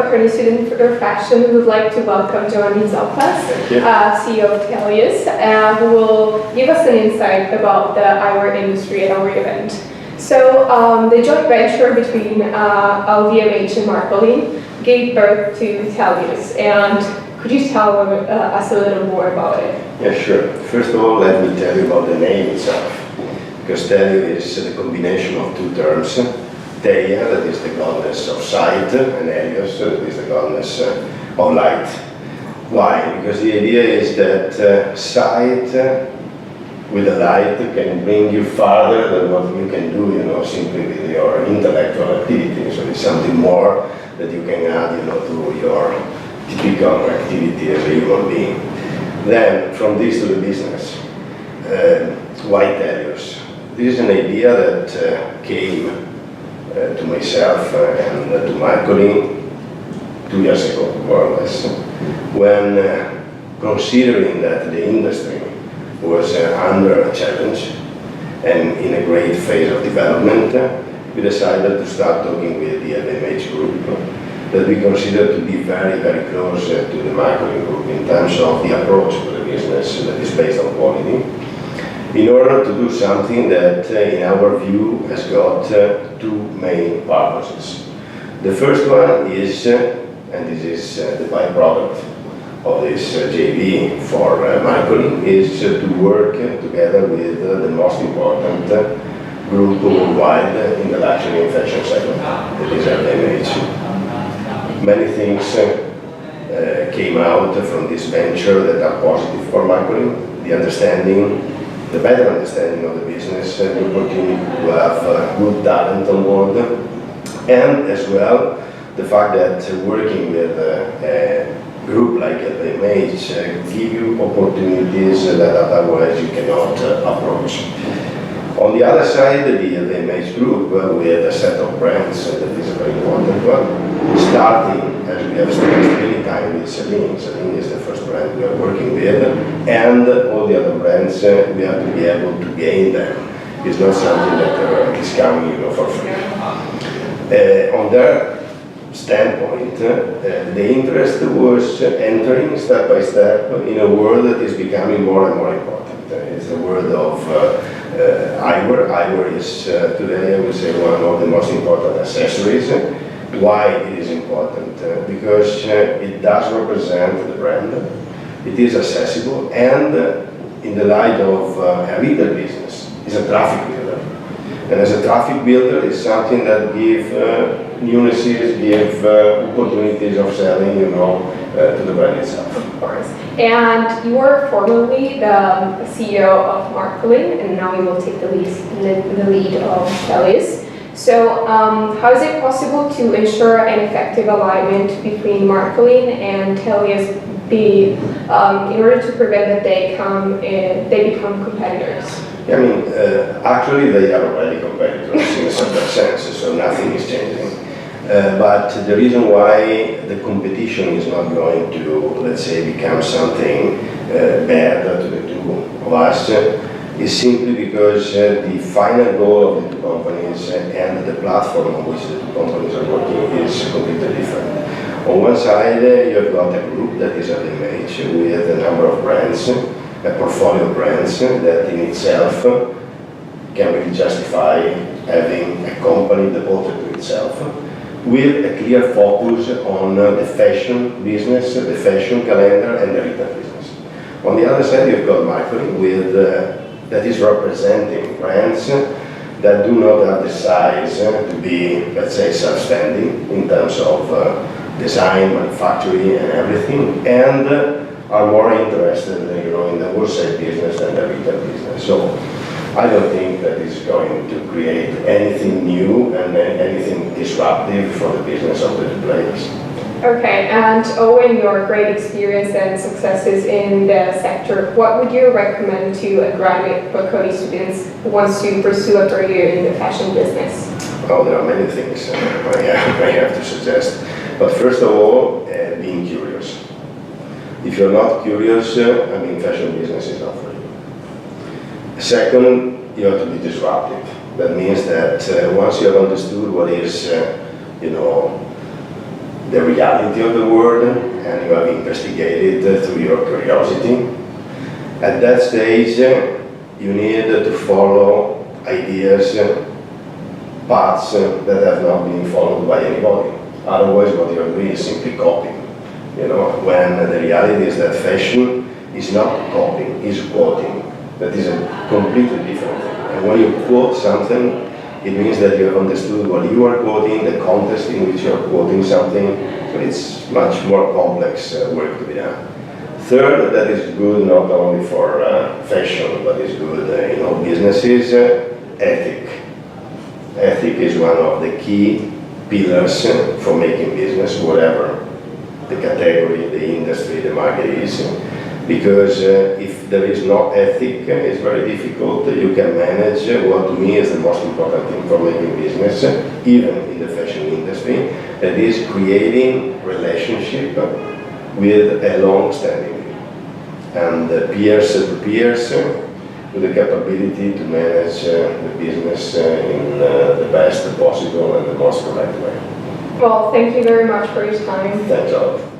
Bocconi Students For Fashion, we would like to welcome Giovanni Zoppas, CEO of Thelios, who will give us an insight about the eyewear industry at our event. So the joint venture between LVMH and Marcolin gave birth to Thelios, and could you tell us a little more about it? Yeah, sure. First of all, let me tell you about the name itself, because Thelios is the combination of two terms. Theia, that is the goddess of sight, and Helios, that is the goddess of light. Why? Because the idea is that sight with the light can bring you farther than what you can do, simply with your intellectual activity. So it's something more that you can add, to your typical activity as a human being. Then, from this to the business, why Thelios? This is an idea that came to myself and to Marcolin 2 years ago, more or less, when considering that the industry was under a challenge and in a great phase of development, we decided to start talking with the LVMH group that we consider to be very, very close to the Marcolin group in terms of the approach to the business that is based on quality, in order to do something that, in our view, has got two main purposes. The first one is, and this is the byproduct of this JV for Marcolin, is to work together with the most important group worldwide in the luxury and fashion segment, that is LVMH. Many things came out from this venture that are positive for Marcolin. The better understanding of the business, the opportunity to have good talent on board, and as well the fact that working with a group like LVMH give you opportunities that otherwise you cannot approach. On the other side, the LVMH group with a set of brands that is a very important one, starting, as we have stressed many times, with Celine. Celine is the first brand we are working with, and all the other brands, we have to be able to gain them. It's not something that is coming for free. On their standpoint, the interest was entering step by step in a world that is becoming more and more important. It's the world of eyewear. Eyewear is today, I would say, one of the most important accessories. Why it is important? Because it does represent the brand, it is accessible, and in the light of a retail business, is a traffic builder. And as a traffic builder, it's something that gives newness, gives opportunities of selling, to the brand itself. Of course. And you are formerly the CEO of Marcolin, and now you will take the lead of Thelios. So, how is it possible to ensure an effective alignment between Marcolin and Thelios in order to prevent that they become competitors? I mean, actually they are already competitors in a certain sense, so nothing is changing. But the reason why the competition is not going to, let's say, become something bad to the two of us is simply because the final goal of the two companies and the platform on which the two companies are working is completely different. On one side, you have got a group that is LVMH with a number of brands, a portfolio of brands that in itself can really justify having a company devoted to itself, with a clear focus on the fashion business, the fashion calendar, and the retail business. On the other side, you've got Marcolin that is representing brands that do not have the size to be, let's say, self-standing in terms of design, manufacturing, and everything, and are more interested, in the wholesale business than the retail business. So I don't think that is going to create anything new and anything disruptive for the business of the players. Okay, and owing your great experience and successes in the sector, what would you recommend to a graduate Bocconi student who wants to pursue a career in the fashion business? Oh, there are many things I have to suggest. But first of all, being curious. If you're not curious, fashion business is not for you. Second, you have to be disruptive. That means that once you have understood what is, the reality of the world, and you have investigated through your curiosity. At that stage, you need to follow ideas, paths that have not been followed by anybody. Otherwise, what you're doing is simply copying. You know, when the reality is that fashion is not copying, is quoting. That is a completely different thing. And when you quote something, it means that you have understood what you are quoting, the context in which you are quoting something. So it's much more complex work to be done. Third, that is good not only for fashion, but is good in all businesses, ethic. Ethic is one of the key pillars for making business, whatever the category, the industry, the market is. Because if there is no ethic, it's very difficult. You can manage what to me is the most important thing for making business, even in the fashion industry, that is creating relationship with a long-standing and peers to peers with the capability to manage the business in the best possible and the most correct way. Well, thank you very much for your time. Thanks a lot.